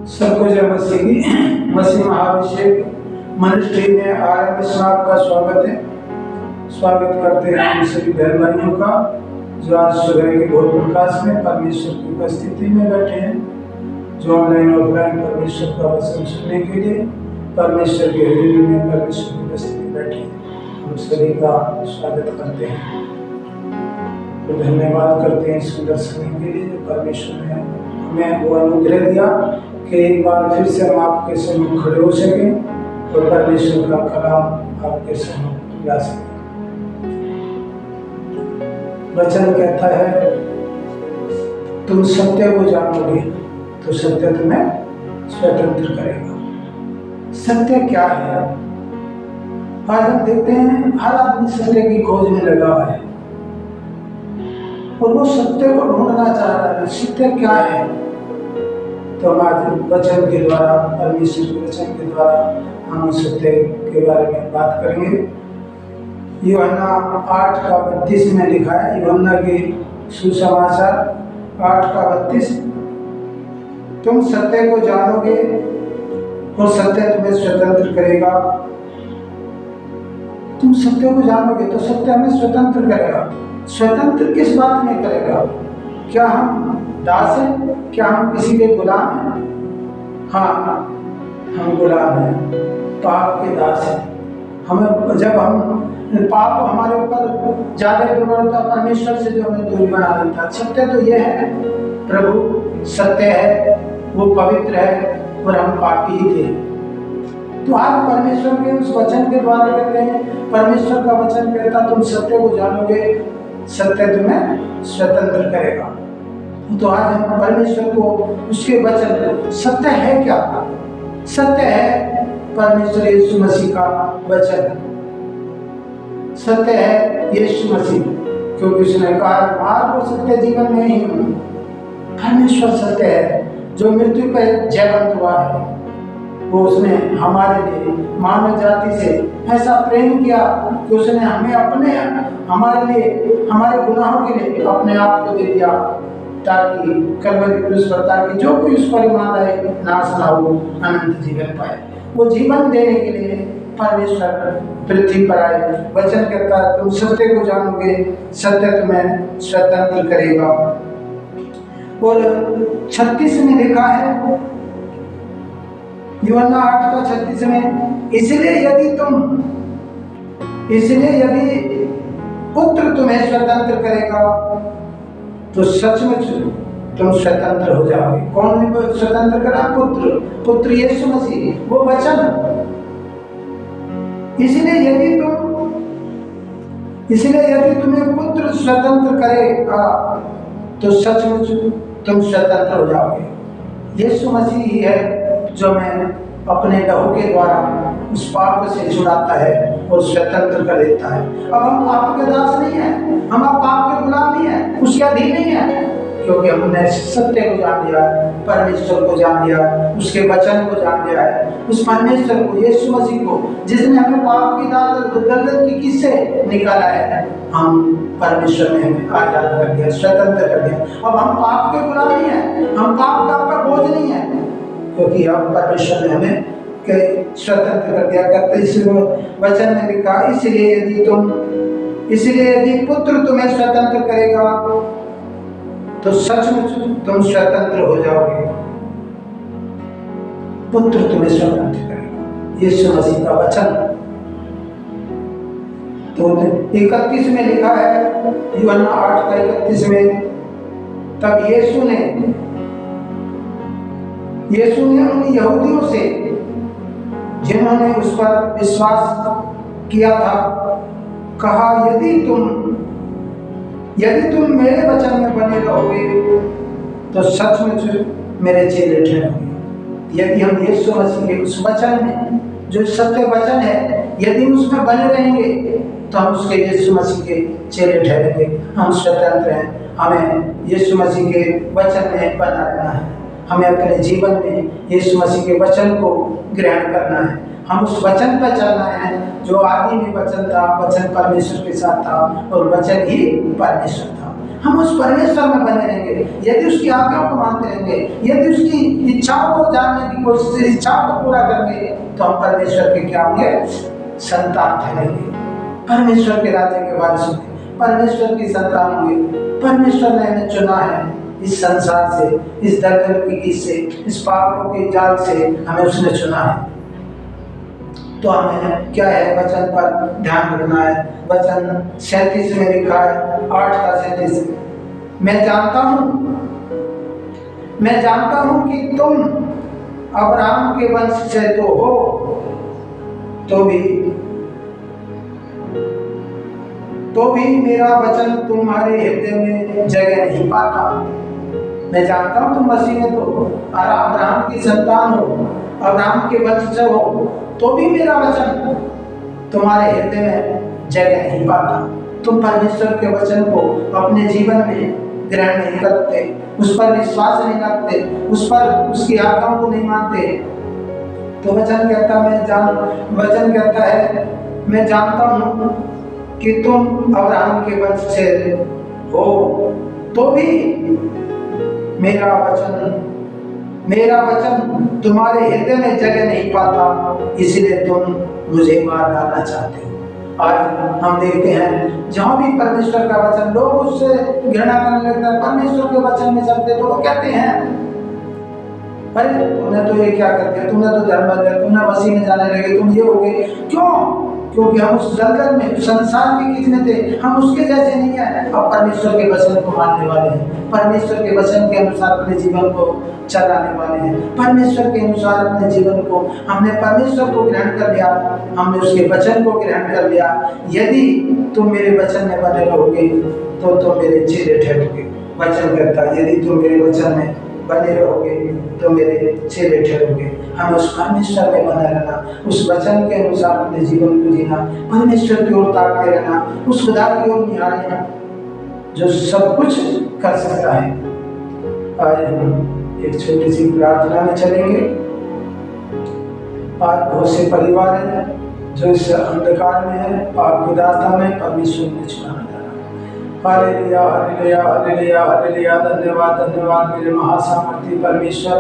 सबको जय मसीह की। मसीह महाभिषेक मिनिस्ट्री में आरंभ में आपका स्वागत है। स्वागत करते हैं हम सभी बहन भाइयों का जो आज सुबह के भोर प्रकाश में परमेश्वर की उपस्थिति में बैठे हैं, जो ऑनलाइन ऑफलाइन परमेश्वर का वचन सुनने के लिए परमेश्वर के हृदय में परमेश्वर की उपस्थिति में बैठे हैं। हम सभी का स्वागत करते हैं, तो धन्यवाद करते हैं सुंदर समय के लिए जो परमेश्वर ने हमें वो अनुग्रह दिया कि एक बार फिर से हम आपके सम्मुख खड़े हो सकें और परमेश्वर का कलाम आपके सम्मुख ला सकें। वचन कहता है तुम सत्य को जानोगे तो सत्य तुम्हें स्वतंत्र करेगा। सत्य क्या है? आज हम देखते हैं हर आदमी सत्य की खोज में लगा हुआ है और वो सत्य को ढूंढना चाह रहा है। सत्य क्या है? तो हम आज वचन के द्वारा, परमेश्वर के वचन के द्वारा हम सत्य के बारे में बात करेंगे। यूहन्ना 8:32 में लिखा है, यूहन्ना के सुसमाचार 8:32, तुम सत्य को जानोगे और सत्य तुम्हें स्वतंत्र करेगा। तुम सत्य को जानोगे तो सत्य हमें स्वतंत्र करेगा। स्वतंत्र किस बात में करेगा? क्या हम दास हैं? क्या हम किसी के गुलाम हैं? हाँ, हम गुलाम हैं, पाप के दास हैं। हमें जब हम पाप हमारे ऊपर ज्यादा प्रबल होता, परमेश्वर से जो हमें दूरी बना देता। सत्य तो यह है, प्रभु सत्य है, वो पवित्र है और हम पापी ही थे। तो आज परमेश्वर के उस वचन के द्वारा कहते हैं, परमेश्वर का वचन कहता तुम सत्य को जानोगे, सत्य तुम्हें स्वतंत्र करेगा। तो आज हम परमेश्वर को उसके वचन, सत्य है क्या? सत्य है परमेश्वर यीशु मसीह का वचन। सत्य है यीशु मसीह, क्योंकि उसने कहा मार्ग और सत्य जीवन में ही हूँ। परमेश्वर सत्य है जो मृत्यु पर जयवंत हुआ है। वो उसने हमारे लिए मानव जाति से ऐसा प्रेम किया कि उसने हमें हमारे लिए, हमारे गुनाहों के लिए अपने आप को दे दिया, ताकि कलवरी क्रूस पर, ताकि जो कोई उस पर ईमान लाए नाश ना हो, अनंत जीवन पाए। वो जीवन देने के लिए परमेश्वर पृथ्वी पर आए। वचन कहता है तुम सत्य को जानोगे, सत्य तुम्हें स्वतंत्र करेगा। और 36 में लिखा है, यूहन्ना 8:36 में, इसलिए यदि पुत्र तुम्हें स्वतंत्र करेगा तो सचमुच तुम स्वतंत्र हो जाओगे। कौन ने स्वतंत्र करा? पुत्र यीशु मसीह, वो वचन। इसलिए यदि तुम्हें पुत्र स्वतंत्र करेगा तो सचमुच तुम स्वतंत्र हो जाओगे। यीशु मसीह ही है जो मैं अपने लहू के द्वारा उस पाप से छुड़ाता है और स्वतंत्र कर देता है। अब हम पाप के दास नहीं है, हम अब पाप के गुलाम नहीं है, उसके अधीन नहीं है, क्योंकि हमने सत्य को जान लिया, परमेश्वर को जान लिया, उसके वचन को जान लिया है। उस परमेश्वर को, यीशु मसीह को, जिसने हमें पाप की दलदल की किससे निकाला है, हम परमेश्वर ने हमें आजाद कर दिया, स्वतंत्र कर दिया। अब हम पाप के गुलाम नहीं है, हम पाप का बोझ नहीं है, क्योंकि अब परमेश्वर ने हमें स्वतंत्र कर दिया। करते इस वचन में लिखा, इसलिए यदि पुत्र तुम्हें स्वतंत्र करेगा तो सचमुच तुम स्वतंत्र हो जाओगे। पुत्र तुम्हें स्वतंत्र करेगा, यीशु मसीह का वचन। तो 31 में लिखा है, यूहन्ना 8:31 में, तब यीशु ने उन यहूदियों से जिन्होंने उस पर विश्वास किया था कहा, यदि तुम मेरे वचन में बने रहोगे तो सचमुच मेरे चेले ठहरोगे। यदि हम यीशु मसीह के उस वचन में, जो सत्य वचन है, यदि उसमें बने रहेंगे तो हम उसके यीशु मसीह के चेले ठहरेंगे। हम स्वतंत्र हैं। हमें यीशु मसीह के वचन में बना रहना है। हमें अपने जीवन में यीशु मसीह के वचन को ग्रहण करना है। हम उस वचन पर चलना है जो आदि में वचन था, वचन परमेश्वर के साथ था और वचन ही परमेश्वर था। हम उस परमेश्वर में बने रहेंगे, यदि उसकी आज्ञाओं को मानते रहेंगे, यदि उसकी इच्छाओं को जानने की कोशिश, इच्छाओं को पूरा करेंगे, तो हम परमेश्वर के क्या होंगे? संतान ठहरेंगे, परमेश्वर के राज्य के वारिस होंगे, परमेश्वर की संतान होंगे। परमेश्वर ने हमें चुना है इस संसार से, इस दलदल की कीच से, इस पापों के जाल से हमें उसने चुना है। तो हमें क्या है? वचन पर ध्यान रखना है। वचन 37 में लिखा है, 8:37, मैं जानता हूं कि तुम अब्राहम के वंश से तो हो, तो भी मेरा वचन तुम्हारे हृदय में जगह नहीं पाता। मैं जानता हूं तुम मसीह में तो और अब्राहम की संतान हो, अब्राहम के वंश से हो, तो भी मेरा वचन तुम्हारे हृदय में जगह नहीं पाता। तुम परमेश्वर के वचन को अपने जीवन में ग्रहण नहीं करते, उस पर विश्वास नहीं रखते, उस पर उसकी आज्ञाओं को नहीं मानते। तो वचन कहता है मैं जानता हूं कि तुम अब्राहम के वंश से हो, तो भी मेरा वचन तुम्हारे हृदय में जगह नहीं पाता, इसलिए तुम मुझे मार डालना चाहते हो। आज हम देखते हैं जहां भी परमेश्वर का वचन, लोग उससे घृणा करने लगते हैं। परमेश्वर के वचन में चलते तो वो कहते हैं, अरे तुमने तो ये क्या कर दिया, तुमने तो धर्म बदल, तुमने मसीह में जाने लगे, तुम ये हो गए। क्यों? क्योंकि हम उस दलदल में, संसार के कीच में थे, हम उसके जैसे नहीं है। अब परमेश्वर के वचन को मानने वाले हैं, परमेश्वर के वचन के अनुसार अपने जीवन को चलाने वाले हैं, परमेश्वर के अनुसार अपने जीवन को, हमने परमेश्वर को ग्रहण कर लिया, हमने उसके वचन को ग्रहण कर लिया। यदि तुम मेरे वचन में बने रहोगे तो तुम मेरे चेले ठहरोगे। वचन कहता है यदि तुम मेरे वचन में बने रहोगे तो मेरे चेले ठहरोगे। हमें उस परमेश्वर में बना रहना, उस वचन के अनुसार अपने जीवन को जीना, परमेश्वर की ओर ताकते रहना, उस खुदा की ओर निहारना जो सब कुछ कर सकता है। आज हम एक छोटी सी प्रार्थना में चलेंगे। आज बहुत से परिवार हैं जो इस अंधकार में है, आपकी दास्ता में परमेश्वर ने छुड़ाना। Hallelujah hallelujah hallelujah hallelujah. धन्यवाद धन्यवाद मेरे महासामर्थी परमेश्वर,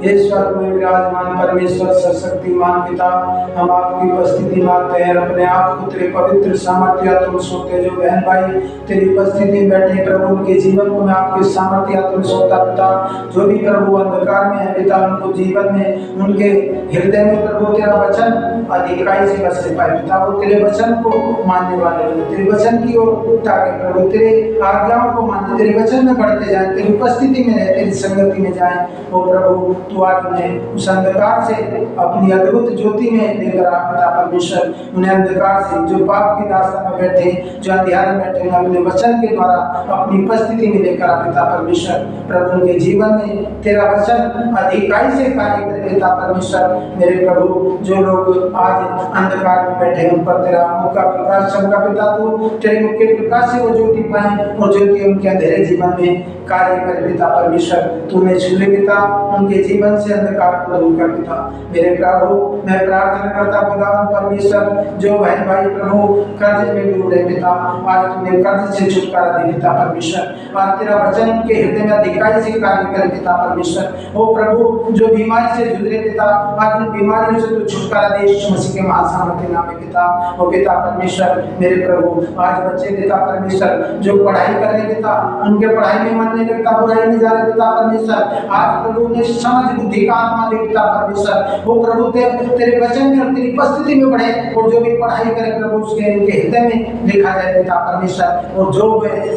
ये स्वर्ग में विराजमान परमेश्वर सर्वशक्तिमान पिता, हम आपकी उपस्थिति मांगते हैं। अपने आप को तेरे पवित्र सामर्थ्य तुम सोते जो बहन भाई तेरी उपस्थिति में बैठे प्रभु, उनके जीवन को मैं आपके सामर्थ्य तुम सोता पिता। जो भी प्रभु अंधकार में है पिता, उनको जीवन में, उनके हृदय में प्रभु तेरा वचन अधिकाई से बस पाए पिता। वो तेरे वचन को मानने वाले हो, तेरे वचन की ओर ताकि प्रभु तेरे आज्ञाओं को माने, तेरे वचन में बढ़ते जाए, तेरी उपस्थिति में रहे, तेरी संगति में जाए। ओ प्रभु तू आज उन्हें उस अंधकार से अपनी अद्भुत ज्योति में लेकर आ पिता परमेश्वर। उन्हें अंधकार से जो पाप की दास्ता में बैठे, जो अंधियारे में बैठे, अपने वचन के द्वारा अपनी उपस्थिति में लेकर आ पिता परमेश्वर। प्रभु उनके जीवन में तेरा वचन अधिकाई से कार्य करे पिता परमेश्वर। मेरे प्रभु जो लोग आज अंधकार में बैठे उन पर तेरा मुख का प्रकाश चमका पिता, तू तेरे मुख के प्रकाश से वो ज्योति पाए और ज्योति उनके अंधेरे जीवन में कार्य करे पिता परमेश्वर। तूने छुए पिता, उनके जीवन से अंधकार को दूर कर पिता। मेरे प्रभु मैं प्रार्थना करता खुदावन परमेश्वर, जो बहन भाई प्रभु कर्ज में डूब रहे पिता, आज तूने कर्ज से छुटकारा दे पिता परमेश्वर। आज तेरा वचन उनके हृदय में अधिकाई से कार्य करे पिता परमेश्वर। ओ प्रभु जो बीमारी से जूझ रहे पिता, आज उन बीमारियों से तू छुटकारा दे यीशु मसीह के महासामर्थ्य नाम में पिता। ओ पिता परमेश्वर मेरे प्रभु आज बच्चे पिता परमेश्वर जो पढ़ाई कर रहे पिता, उनके पढ़ाई में मन नहीं लगता, बुराई में जा रहे पिता परमेश्वर, आज प्रभु ने समझ बुद्धि का आत्मा दे पिता परमेश्वर। वो प्रभु तेरे वचन में और तेरी उपस्थिति में बढ़े और जो भी पढ़ाई करे प्रभु उसके उनके हृदय में लिखा जाए पिता परमेश्वर। और जो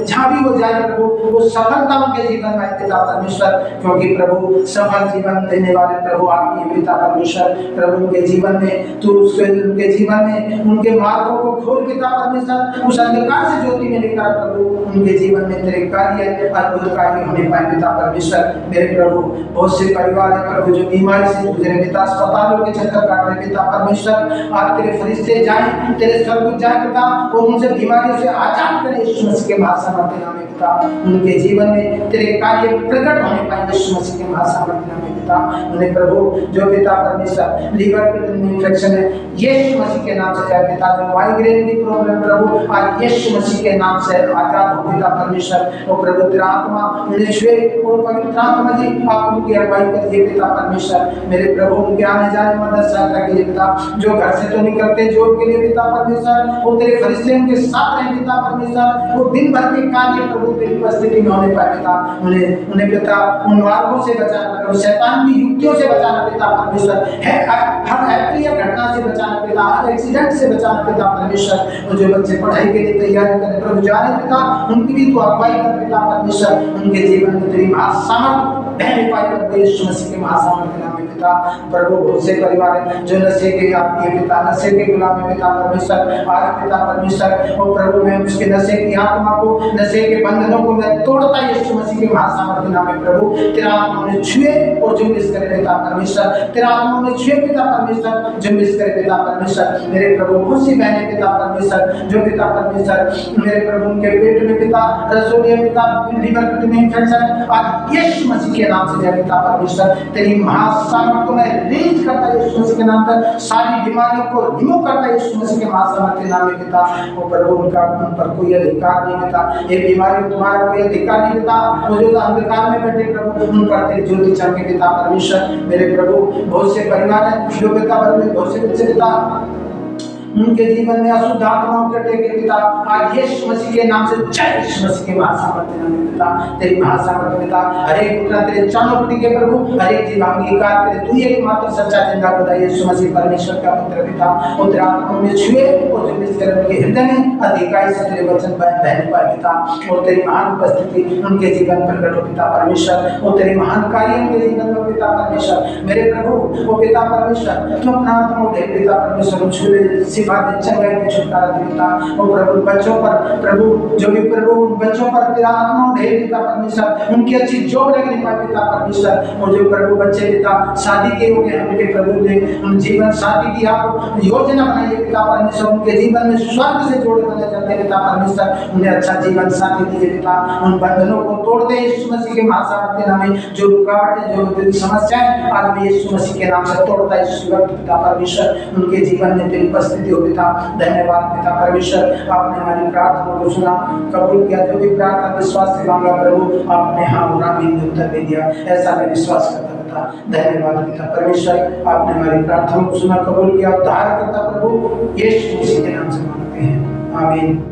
जहाँ भी वो जाए प्रभु वो सफलता उनके जीवन में पिता परमेश्वर, क्योंकि प्रभु सफल जीवन देने वाले प्रभु आप ही पिता परमेश्वर। प्रभु उनके जीवन में तू उनके जीवन में उनके मार्गों को खोल पिता परमेश्वर, उस अंधकार से ज्योति में लेकर प्रभु उनके जीवन में तेरे कार्य अद्भुत कार्य होने पाए पिता परमेश्वर। मेरे प्रभु बहुत से परिवार है प्रभु जो बीमारी से गुजरे पिता, अस्पतालों के चक्कर काट रहे पिता परमेश्वर। आज तेरे फरिश्ते जाएं, तेरे स्वर्गदूत जाएं पिता और उनसे बीमारियों से आजाद करें यीशु मसीह के महासामर्थ्य नाम में पिता। उनके जीवन में तेरे कार्य प्रकट होने पाए यीशु मसीह के महासामर्थ्य नाम में। पिता। उन्हें प्रभु जो पिता परमेश्वर लीवर किडनी इन्फेक्शन है, यीशु मसीह के नाम से जाए पिता। जो माइग्रेन की प्रॉब्लम प्रभु आज यीशु मसीह के नाम से आजाद हो पिता परमेश्वर। और प्रभु तेरा आत्मा उन्हें छुए और पवित्र आत्मा जी आप उनकी अगुवाई करिए पिता परमेश्वर। मेरे प्रभु उनके आने जाने में मदद सहायता कीजिए पिता। जो घर से तो निकलते जॉब के लिए पिता परमेश्वर, वो तेरे फरिश्ते उनके साथ रहे पिता परमेश्वर। वो दिन भर के कार्य प्रभु तेरी उपस्थिति में होने पाए पिता। उन्हें पिता उन मार्गों से बचाना प्रभु, शैतान की युक्तियों से बचाना पिता परमेश्वर। हर अप्रिय घटना से बचाना पिता, हर एक्सीडेंट से बचाना पिता परमेश्वर। और जो बच्चे पढ़ाई के लिए तैयारी करें प्रभु जा रहे पिता, उनकी भी तू अगुवाई कर पिता परमेश्वर। उनके जीवन में तेरी महासामर्थ बहने पाई प्रभु यीशु मसीह के महासामर्थ के नाम में पिता। प्रभु बहुत से परिवार हैं जो नशे के आदी है पिता, नशे के गुलाम है पिता परमेश्वर। आज पिता परमेश्वर और प्रभु मैं उसके नशे की आत्मा को, नशे के बंधनों को मैं तोड़ता यीशु मसीह के महासामर्थ के नाम में प्रभु। तेरा आत्मा उन्हें छुए और जुम्बिश करे पिता परमेश्वर। तेरा आत्मा उन्हें छुए पिता परमेश्वर, जुम्बिश करे पिता परमेश्वर। मेरे प्रभु बहुत सी बहनें पिता परमेश्वर जो पिता परमेश्वर मेरे प्रभु उनके पेट में पिता रसोलिया पिता लीवर किडनी इन्फेक्शन आज यीशु मसीह के नाम से जाए पिता परमेश्वर। तेरी महासामर्थ को मैं रिलीज करता यीशु मसीह के नाम पर, सारी बीमारियों को रिमूव करता यीशु मसीह के महासामर्थ के नाम में पिता। वो प्रभु उनका उन पर कोई अधिकार नहीं पिता, ये बीमारी तुम्हारा कोई अधिकार नहीं पिता। वो जो अंधकार में बैठे प्रभु उन पर तेरी ज्योति चमके पिता परमेश्वर। मेरे प्रभु बहुत से परिवार हैं जो पिता परमेश्वर बहुत से बच्चे पिता उनके जीवन में अशुद्ध आत्माओं के टेके पिता आज यीशु मसीह के नाम से जय यीशु मसीह के महासामर्थ के नाम में पिता। तेरी महासामर्थ पिता हर एक पुत्र तेरे चरणों पर टिके प्रभु, हर एक जीव अंगीकार करे तू एकमात्र सच्चा जिंदा खुदा यीशु मसीह परमेश्वर का पुत्र पिता। और तेरा आत्मा में छुए और जुम्बिश करे उनके हृदय में अधिकारी से तेरे वचन बहने पाए पिता। और तेरी महान उपस्थिति उनके जीवन पर प्रकट हो पिता परमेश्वर। और तेरे महान कार्य उनके जीवन में पिता परमेश्वर। मेरे प्रभु वो पिता परमेश्वर तू अपना आत्मा उठे पिता परमेश्वर छुए बातें चंगाई की छुटकारा दे पिता। और प्रभु बच्चों पर प्रभु जो भी प्रभु उन बच्चों पर तेरा आत्मा उठे पिता परमेश्वर, उनकी अच्छी जॉब लगने पाए पिता परमेश्वर। और जो प्रभु बच्चे पिता शादी के हो गए उनके प्रभु ने उन जीवन शादी की आप योजना बनाइए पिता परमेश्वर। उनके जीवन में स्वर्ग से जोड़े बने जाते हैं पिता परमेश्वर। उन्हें अच्छा जीवन साथी दीजिए पिता। उन बंधनों को तोड़ते यीशु मसीह के महासामर्थ के नाम में। जो रुकावटें जो समस्याएं आज भी यीशु मसीह के नाम से तोड़ता है पिता परमेश्वर। उनके जीवन में तेरी उपस्थिति पिता। धन्यवाद पिता परमेश्वर, आपने हमारी प्रार्थना को सुना, कबूल किया। जो भी प्रार्थना विश्वास से मांगा प्रभु आपने हाँ और आमीन उत्तर दे दिया, ऐसा मैं विश्वास करता पिता। धन्यवाद पिता परमेश्वर, आपने हमारी प्रार्थना को सुना, कबूल किया, उद्धार करता प्रभु यीशु मसीह के नाम से मांगते हैं, आमीन।